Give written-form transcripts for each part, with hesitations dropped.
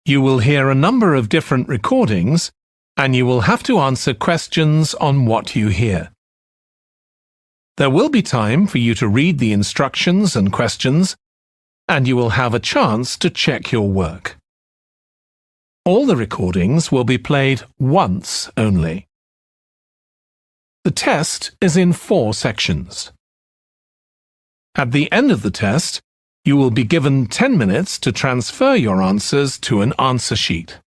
You will hear a number of different recordings, and you will have to answer questions on what you hear. There will be time for you to read the instructions and questions, and you will have a chance to check your work. All the recordings will be played once only. The test is in 4 sections. At the end of the test, you will be given 10 minutes to transfer your answers to an answer sheet.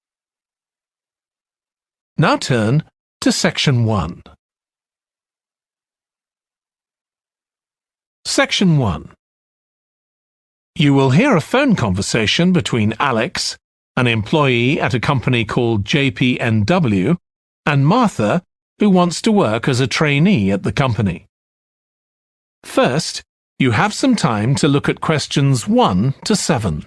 Now turn to Section 1. Section 1. You will hear a phone conversation between Alex, an employee at a company called JPNW, and Martha, who wants to work as a trainee at the company. First, you have some time to look at questions 1 to 7.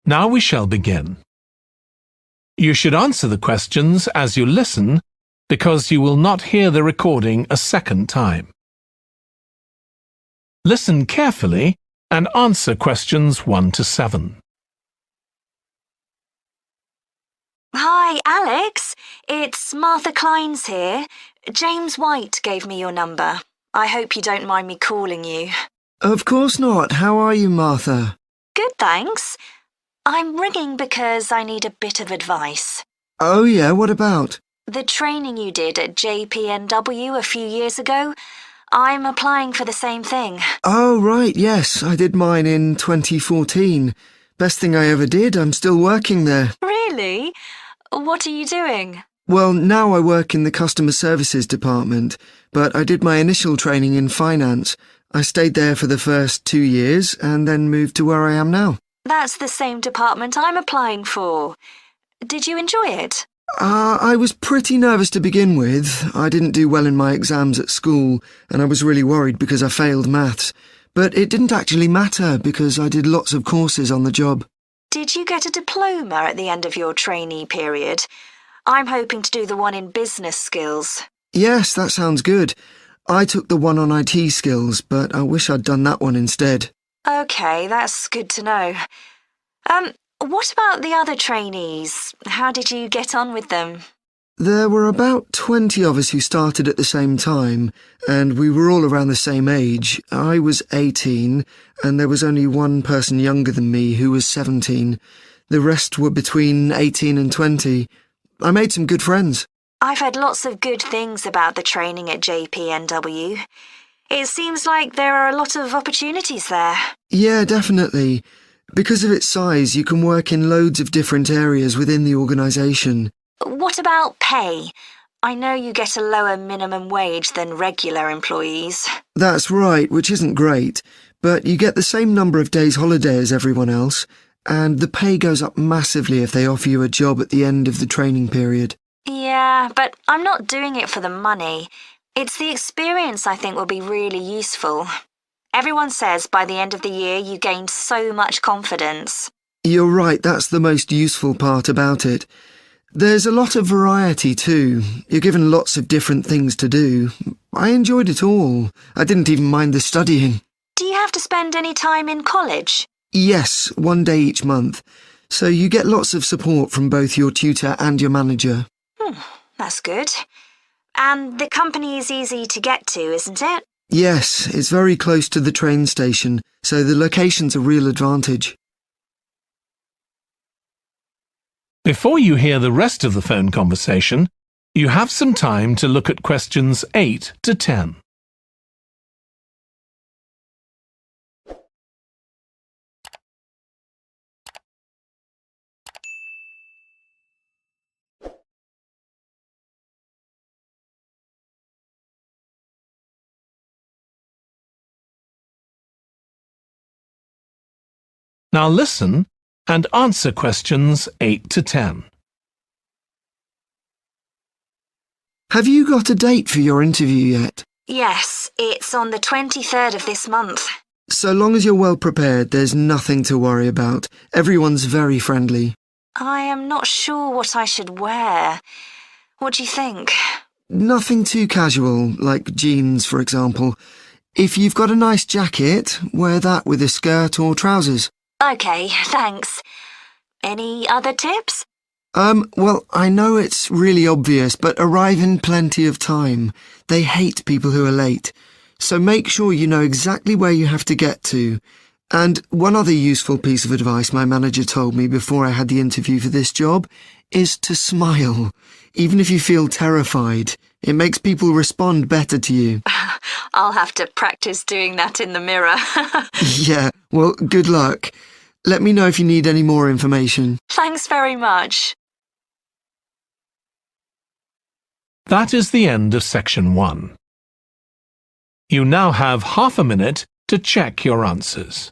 Now we shall begin. You should answer the questions as you listen, because you will not hear the recording a second time. Listen carefully and answer questions 1 to 7. Hi, Alex. It's Martha Clines here. James White gave me your number. I hope you don't mind me calling you. Of course not. How are you, Martha? Good, thanks. I'm ringing because I need a bit of advice. Oh yeah, what about? The training you did at JPNW a few years ago, I'm applying for the same thing. Oh right, yes, I did mine in 2014. Best thing I ever did, I'm still working there. Really? What are you doing? Well, now I work in the customer services department, but I did my initial training in finance. I stayed there for the first 2 years and then moved to where I am now. That's the same department I'm applying for. Did you enjoy it? I was pretty nervous to begin with. I didn't do well in my exams at school, and I was really worried because I failed maths. But it didn't actually matter because I did lots of courses on the job. Did you get a diploma at the end of your trainee period? I'm hoping to do the one in business skills. Yes, that sounds good. I took the one on IT skills, but I wish I'd done that one instead. OK, that's good to know. What about the other trainees? How did you get on with them? There were about 20 of us who started at the same time, and we were all around the same age. I was 18, and there was only one person younger than me who was 17. The rest were between 18 and 20. I made some good friends. I've heard lots of good things about the training at JPNW. It seems like there are a lot of opportunities there. Yeah, definitely. Because of its size, you can work in loads of different areas within the organisation. What about pay? I know you get a lower minimum wage than regular employees. That's right, which isn't great, but you get the same number of days holiday as everyone else, and the pay goes up massively if they offer you a job at the end of the training period. Yeah, but I'm not doing it for the money. It's the experience I think will be really useful. Everyone says by the end of the year you gained so much confidence. You're right, that's the most useful part about it. There's a lot of variety too. You're given lots of different things to do. I enjoyed it all. I didn't even mind the studying. Do you have to spend any time in college? Yes, 1 day each month. So you get lots of support from both your tutor and your manager. That's good. And the company is easy to get to, isn't it? Yes, it's very close to the train station, so the location's a real advantage. Before you hear the rest of the phone conversation, you have some time to look at questions 8 to 10. Now listen and answer questions 8 to 10. Have you got a date for your interview yet? Yes, it's on the 23rd of this month. So long as you're well prepared, there's nothing to worry about. Everyone's very friendly. I am not sure what I should wear. What do you think? Nothing too casual, like jeans, for example. If you've got a nice jacket, wear that with a skirt or trousers. OK, thanks. Any other tips? Well, I know it's really obvious, but arrive in plenty of time. They hate people who are late. So make sure you know exactly where you have to get to. And one other useful piece of advice my manager told me before I had the interview for this job is to smile. Even if you feel terrified, it makes people respond better to you. I'll have to practice doing that in the mirror. Yeah, well, good luck. Let me know if you need any more information. Thanks very much. That is the end of section 1. You now have half a minute to check your answers.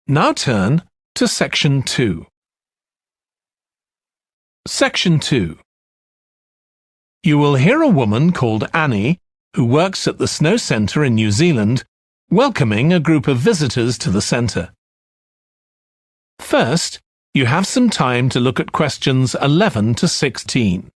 Now turn to section 2. Section 2. You will hear a woman called Annie, who works at the Snow Centre in New Zealand, welcoming a group of visitors to the centre. First, you have some time to look at questions 11 to 16.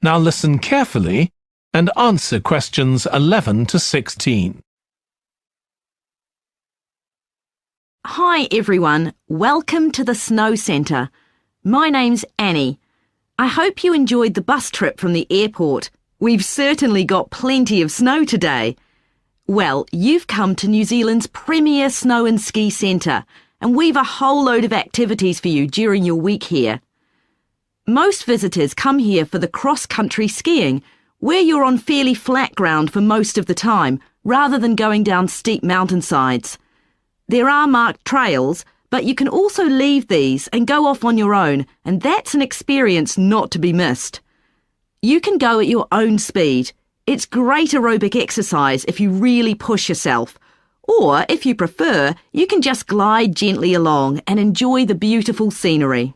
Now listen carefully and answer questions 11 to 16. Hi everyone, welcome to the Snow Centre. My name's Annie. I hope you enjoyed the bus trip from the airport. We've certainly got plenty of snow today. Well, you've come to New Zealand's premier snow and ski centre, and we've a whole load of activities for you during your week here. Most visitors come here for the cross-country skiing, where you're on fairly flat ground for most of the time, rather than going down steep mountainsides. There are marked trails, but you can also leave these and go off on your own, and that's an experience not to be missed. You can go at your own speed. It's great aerobic exercise if you really push yourself. Or, if you prefer, you can just glide gently along and enjoy the beautiful scenery.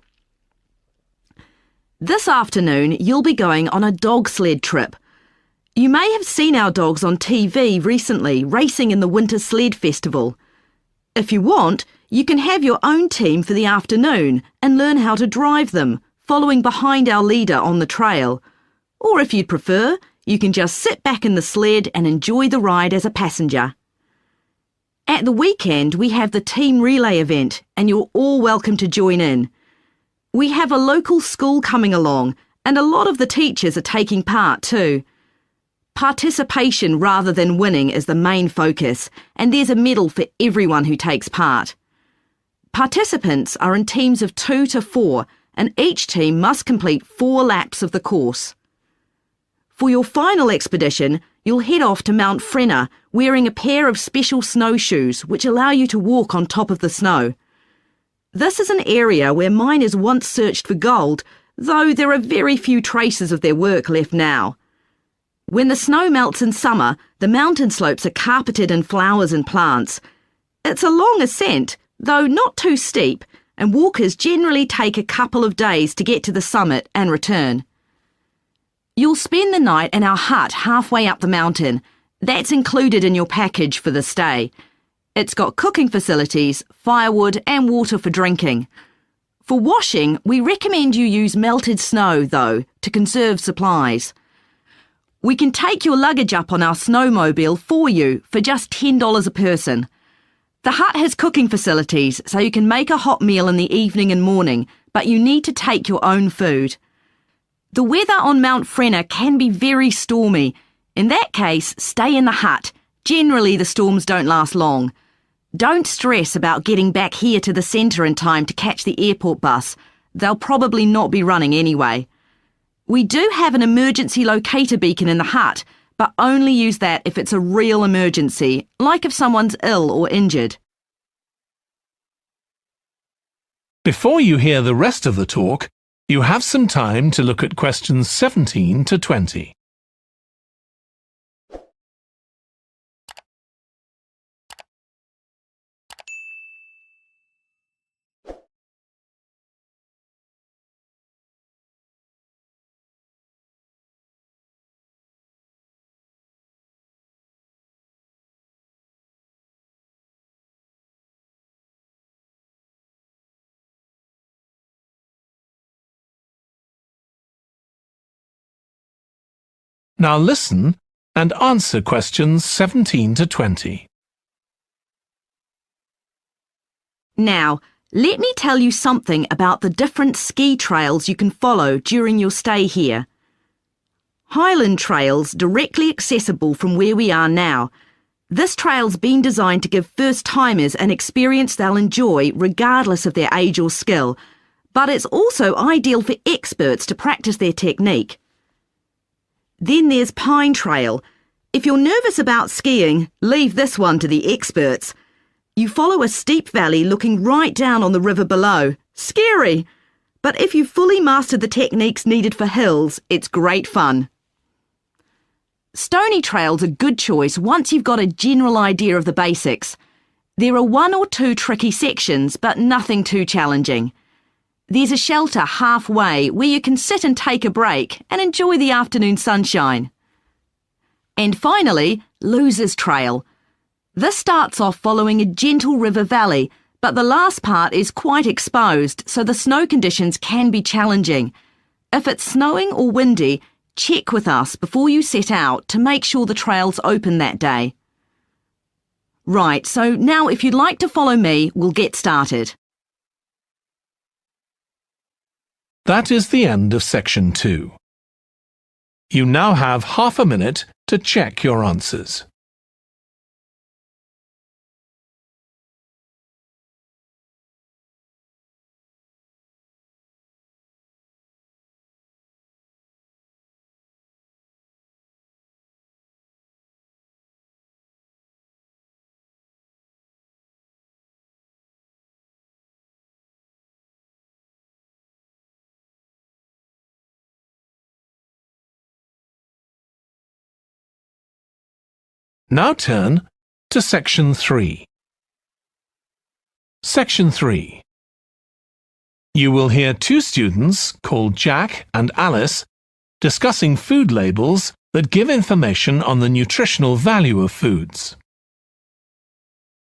This afternoon, you'll be going on a dog sled trip. You may have seen our dogs on TV recently racing in the Winter Sled Festival. If you want, you can have your own team for the afternoon and learn how to drive them, following behind our leader on the trail. Or if you'd prefer, you can just sit back in the sled and enjoy the ride as a passenger. At the weekend, we have the team relay event, and you're all welcome to join in. We have a local school coming along, and a lot of the teachers are taking part too. Participation rather than winning is the main focus, and there's a medal for everyone who takes part. Participants are in teams of 2 to 4, and each team must complete 4 laps of the course. For your final expedition, you'll head off to Mount Frenna wearing a pair of special snowshoes which allow you to walk on top of the snow. This is an area where miners once searched for gold, though there are very few traces of their work left now. When the snow melts in summer, the mountain slopes are carpeted in flowers and plants. It's a long ascent, though not too steep, and walkers generally take a couple of days to get to the summit and return. You'll spend the night in our hut halfway up the mountain. That's included in your package for the stay. It's got cooking facilities, firewood and water for drinking. For washing, we recommend you use melted snow, though, to conserve supplies. We can take your luggage up on our snowmobile for you for just $10 a person. The hut has cooking facilities, so you can make a hot meal in the evening and morning, but you need to take your own food. The weather on Mount Frenna can be very stormy. In that case, stay in the hut. Generally, the storms don't last long. Don't stress about getting back here to the centre in time to catch the airport bus. They'll probably not be running anyway. We do have an emergency locator beacon in the hut, but only use that if it's a real emergency, like if someone's ill or injured. Before you hear the rest of the talk, you have some time to look at questions 17 to 20. Now listen and answer questions 17 to 20. Now, let me tell you something about the different ski trails you can follow during your stay here. Highland Trail's directly accessible from where we are now. This trail's been designed to give first-timers an experience they'll enjoy regardless of their age or skill, but it's also ideal for experts to practice their technique. Then there's Pine Trail. If you're nervous about skiing, leave this one to the experts. You follow a steep valley looking right down on the river below. Scary! But if you've fully mastered the techniques needed for hills, it's great fun. Stony Trail's a good choice once you've got a general idea of the basics. There are 1 or 2 tricky sections, but nothing too challenging. There's a shelter halfway where you can sit and take a break and enjoy the afternoon sunshine. And finally, Losers Trail. This starts off following a gentle river valley, but the last part is quite exposed, so the snow conditions can be challenging. If it's snowing or windy, check with us before you set out to make sure the trail's open that day. Right, so now if you'd like to follow me, we'll get started. That is the end of section 2. You now have half a minute to check your answers. Now turn to section 3. Section 3. You will hear 2 students called Jack and Alice discussing food labels that give information on the nutritional value of foods.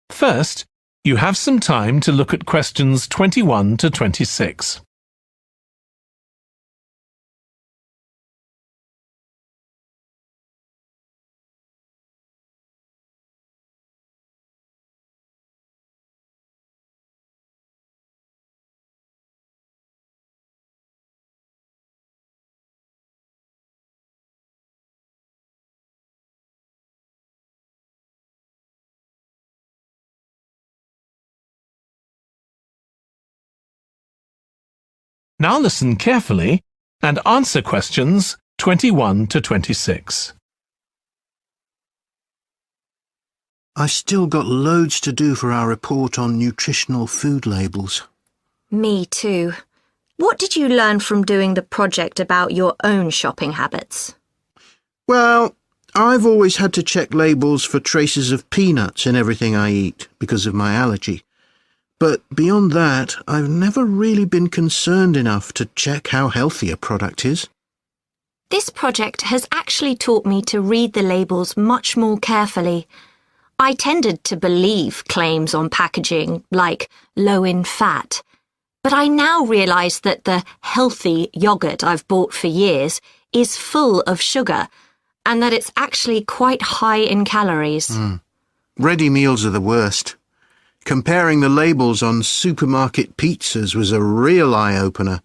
First, you have some time to look at questions 21 to 26. Now listen carefully and answer questions 21 to 26. I've still got loads to do for our report on nutritional food labels. Me too. What did you learn from doing the project about your own shopping habits? Well, I've always had to check labels for traces of peanuts in everything I eat because of my allergy. But beyond that, I've never really been concerned enough to check how healthy a product is. This project has actually taught me to read the labels much more carefully. I tended to believe claims on packaging, like low in fat. But I now realise that the healthy yoghurt I've bought for years is full of sugar and that it's actually quite high in calories. Ready meals are the worst. Comparing the labels on supermarket pizzas was a real eye-opener.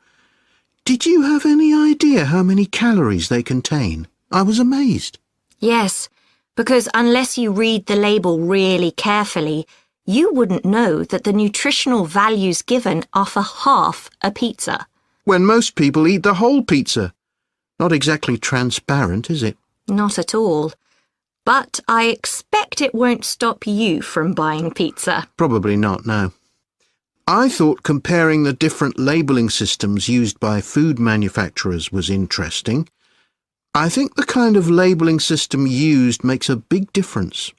Did you have any idea how many calories they contain? I was amazed. Yes, because unless you read the label really carefully, you wouldn't know that the nutritional values given are for half a pizza. When most people eat the whole pizza. Not exactly transparent, is it? Not at all. But I expect it won't stop you from buying pizza. Probably not, no. I thought comparing the different labelling systems used by food manufacturers was interesting. I think the kind of labelling system used makes a big difference.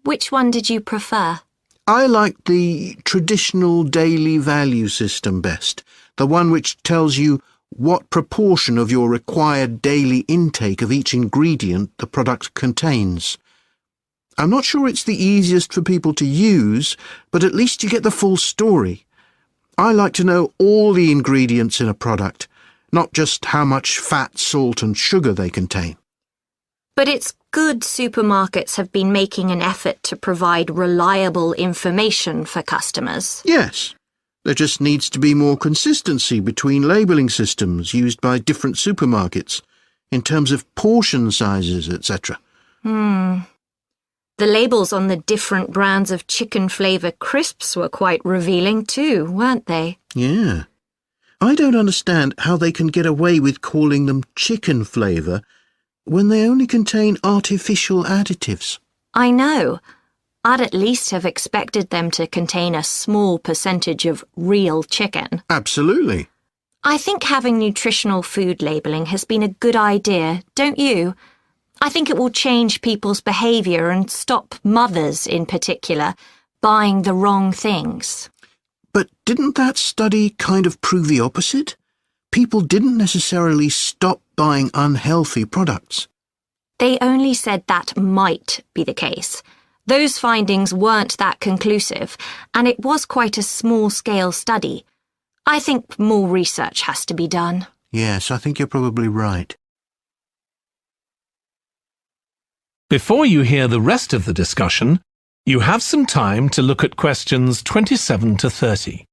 Which one did you prefer? I liked the traditional daily value system best, the one which tells you what proportion of your required daily intake of each ingredient the product contains. I'm not sure it's the easiest for people to use, but at least you get the full story. I like to know all the ingredients in a product, not just how much fat, salt and sugar they contain. But it's good supermarkets have been making an effort to provide reliable information for customers. Yes. There just needs to be more consistency between labelling systems used by different supermarkets, in terms of portion sizes, etc. The labels on the different brands of chicken flavour crisps were quite revealing too, weren't they? Yeah. I don't understand how they can get away with calling them chicken flavour when they only contain artificial additives. I know. I'd at least have expected them to contain a small percentage of real chicken. Absolutely. I think having nutritional food labelling has been a good idea, don't you? I think it will change people's behaviour and stop mothers, in particular, buying the wrong things. But didn't that study kind of prove the opposite? People didn't necessarily stop buying unhealthy products. They only said that might be the case. Those findings weren't that conclusive, and it was quite a small-scale study. I think more research has to be done. Yes, I think you're probably right. Before you hear the rest of the discussion, you have some time to look at questions 27 to 30.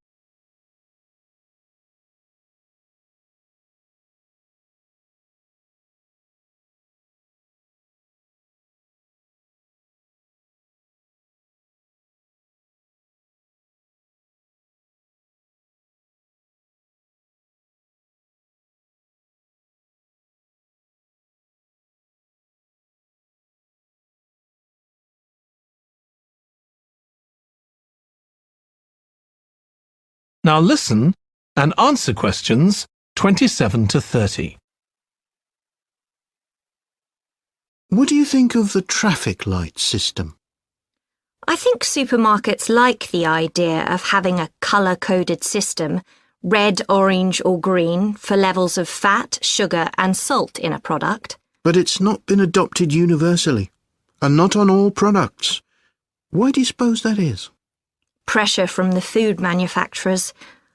Now listen and answer questions 27 to 30. What do you think of the traffic light system? I think supermarkets like the idea of having a colour-coded system, red, orange or green, for levels of fat, sugar and salt in a product. But it's not been adopted universally, and not on all products. Why do you suppose that is? Pressure from the food manufacturers.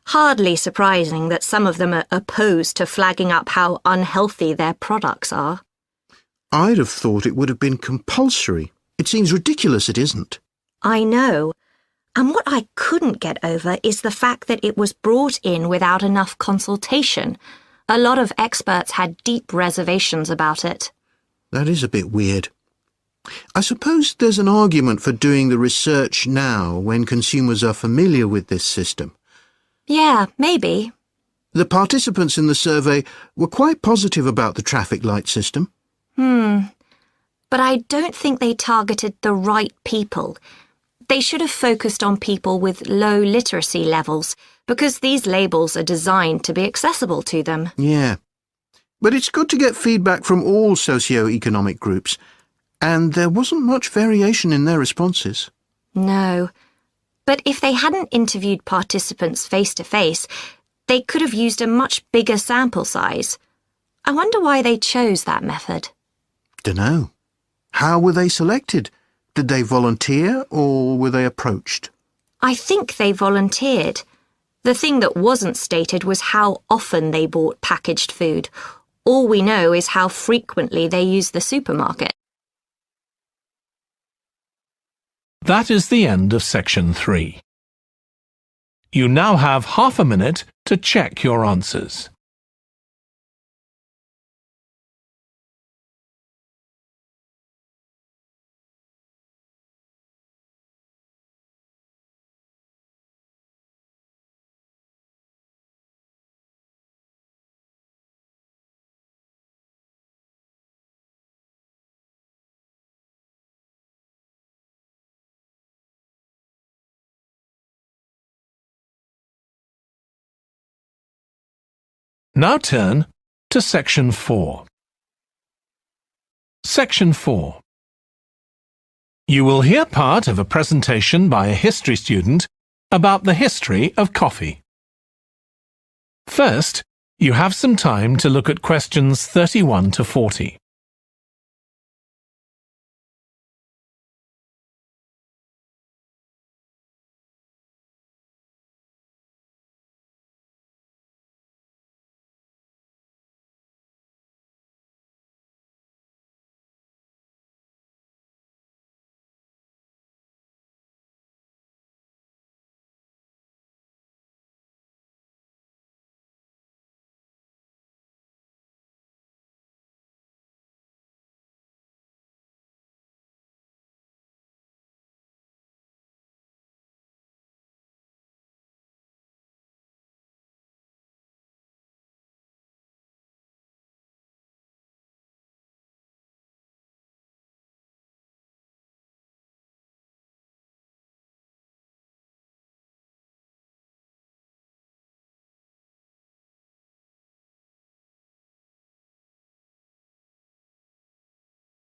Hardly surprising that some of them are opposed to flagging up how unhealthy their products are. I'd have thought it would have been compulsory. It seems ridiculous it isn't. I know. And what I couldn't get over is the fact that it was brought in without enough consultation. A lot of experts had deep reservations about it. That is a bit weird. I suppose there's an argument for doing the research now when consumers are familiar with this system. Yeah, maybe. The participants in the survey were quite positive about the traffic light system. But I don't think they targeted the right people. They should have focused on people with low literacy levels, because these labels are designed to be accessible to them. Yeah. But it's good to get feedback from all socio-economic groups. And there wasn't much variation in their responses. No. But if they hadn't interviewed participants face-to-face, they could have used a much bigger sample size. I wonder why they chose that method. Dunno. How were they selected? Did they volunteer or were they approached? I think they volunteered. The thing that wasn't stated was how often they bought packaged food. All we know is how frequently they used the supermarket. That is the end of section 3. You now have half a minute to check your answers. Now turn to section 4. Section 4. You will hear part of a presentation by a history student about the history of coffee. First, you have some time to look at questions 31 to 40.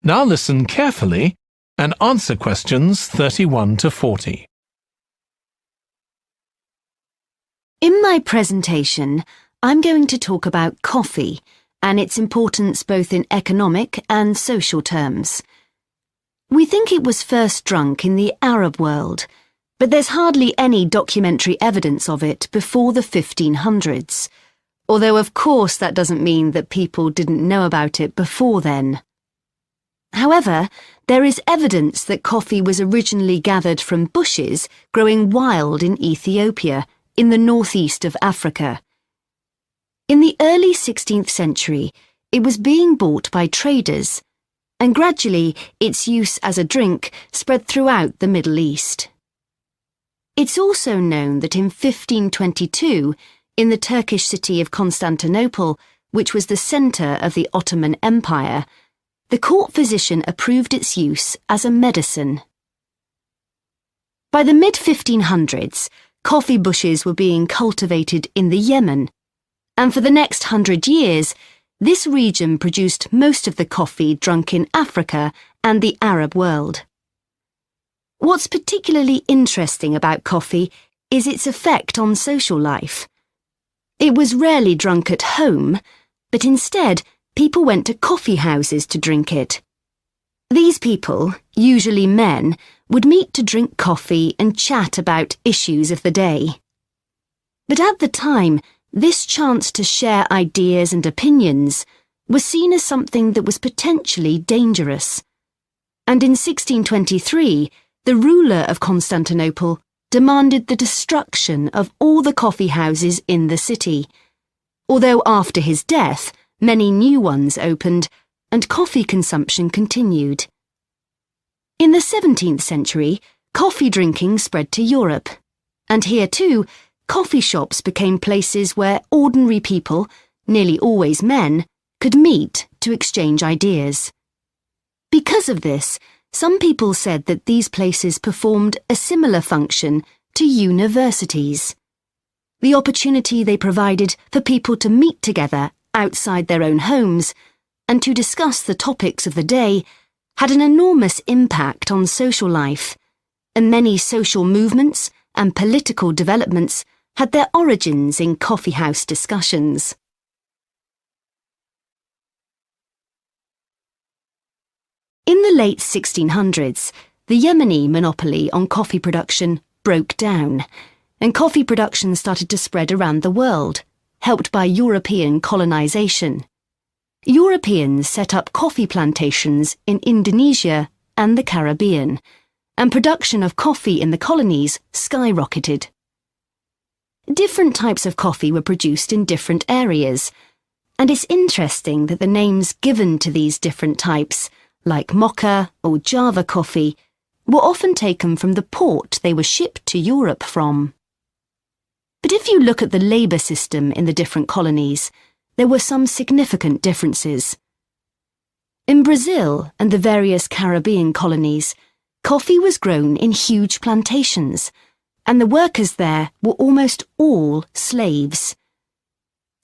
Now listen carefully and answer questions 31 to 40. In my presentation, I'm going to talk about coffee and its importance both in economic and social terms. We think it was first drunk in the Arab world, but there's hardly any documentary evidence of it before the 1500s, although of course that doesn't mean that people didn't know about it before then. However, there is evidence that coffee was originally gathered from bushes growing wild in Ethiopia, in the northeast of Africa. In the early 16th century, it was being bought by traders, and gradually its use as a drink spread throughout the Middle East. It's also known that in 1522, in the Turkish city of Constantinople, which was the centre of the Ottoman Empire, the court physician approved its use as a medicine. By the mid-1500s, coffee bushes were being cultivated in the Yemen, and for the next 100 years, this region produced most of the coffee drunk in Africa and the Arab world. What's particularly interesting about coffee is its effect on social life. It was rarely drunk at home, but instead, people went to coffee houses to drink it. These people, usually men, would meet to drink coffee and chat about issues of the day. But at the time, this chance to share ideas and opinions was seen as something that was potentially dangerous. And in 1623, the ruler of Constantinople demanded the destruction of all the coffee houses in the city, although after his death, many new ones opened, and coffee consumption continued. In the 17th century, coffee drinking spread to Europe, and here too, coffee shops became places where ordinary people, nearly always men, could meet to exchange ideas. Because of this, some people said that these places performed a similar function to universities. The opportunity they provided for people to meet together outside their own homes, and to discuss the topics of the day, had an enormous impact on social life, and many social movements and political developments had their origins in coffeehouse discussions. In the late 1600s, the Yemeni monopoly on coffee production broke down, and coffee production started to spread around the world, helped by European colonization. Europeans set up coffee plantations in Indonesia and the Caribbean, and production of coffee in the colonies skyrocketed. Different types of coffee were produced in different areas, and it's interesting that the names given to these different types, like Mocha or Java coffee, were often taken from the port they were shipped to Europe from. But if you look at the labour system in the different colonies, there were some significant differences. In Brazil and the various Caribbean colonies, coffee was grown in huge plantations, and the workers there were almost all slaves.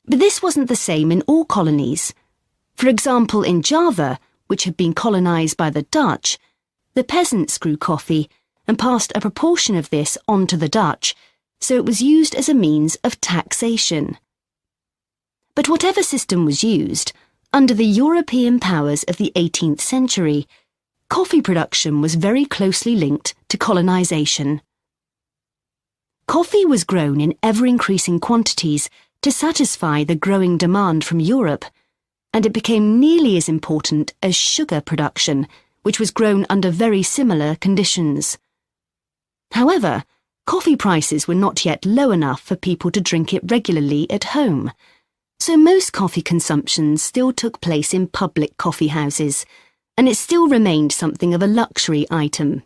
But this wasn't the same in all colonies. For example, in Java, which had been colonised by the Dutch, the peasants grew coffee and passed a proportion of this on to the Dutch, so it was used as a means of taxation. But whatever system was used, under the European powers of the 18th century, coffee production was very closely linked to colonisation. Coffee was grown in ever-increasing quantities to satisfy the growing demand from Europe, and it became nearly as important as sugar production, which was grown under very similar conditions. However, coffee prices were not yet low enough for people to drink it regularly at home, so most coffee consumption still took place in public coffee houses, and it still remained something of a luxury item.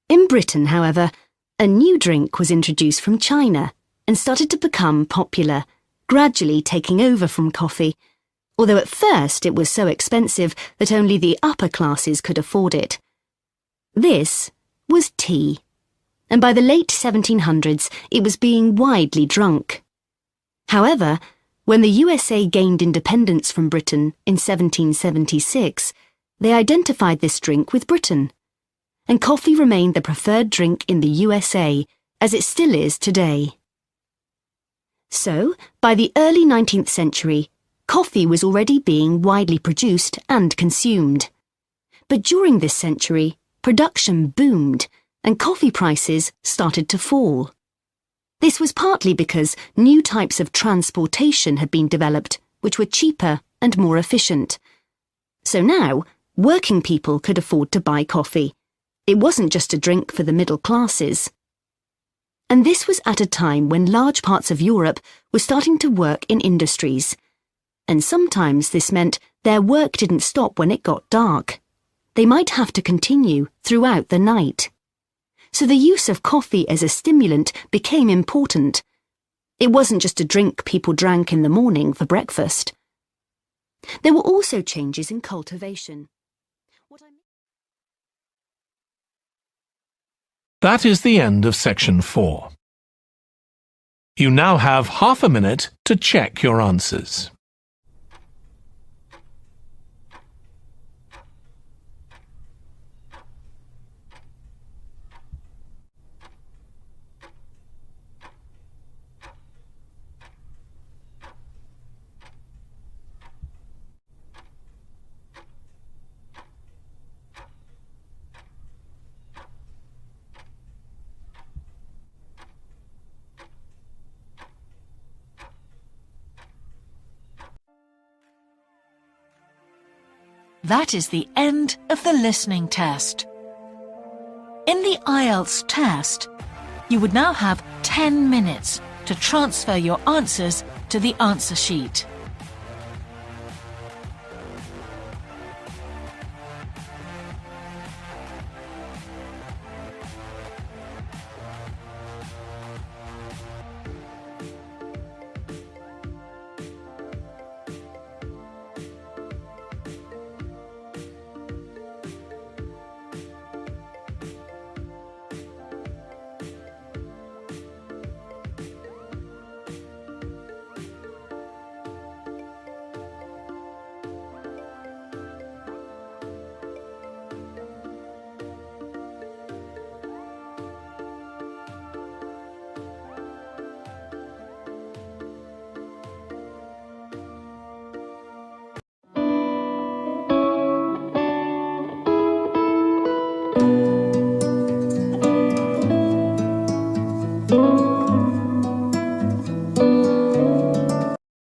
In Britain, however, a new drink was introduced from China and started to become popular, gradually taking over from coffee, although at first it was so expensive that only the upper classes could afford it. This was tea, and by the late 1700s it was being widely drunk. However, when the USA gained independence from Britain in 1776, they identified this drink with Britain, and coffee remained the preferred drink in the USA, as it still is today. So, by the early 19th century, coffee was already being widely produced and consumed. But during this century, production boomed, and coffee prices started to fall. This was partly because new types of transportation had been developed, which were cheaper and more efficient. So now, working people could afford to buy coffee. It wasn't just a drink for the middle classes. And this was at a time when large parts of Europe were starting to work in industries. And sometimes this meant their work didn't stop when it got dark. They might have to continue throughout the night. So the use of coffee as a stimulant became important. It wasn't just a drink people drank in the morning for breakfast. There were also changes in cultivation. That is the end of section 4. You now have half a minute to check your answers. That is the end of the listening test. In the IELTS test, you would now have 10 minutes to transfer your answers to the answer sheet. you.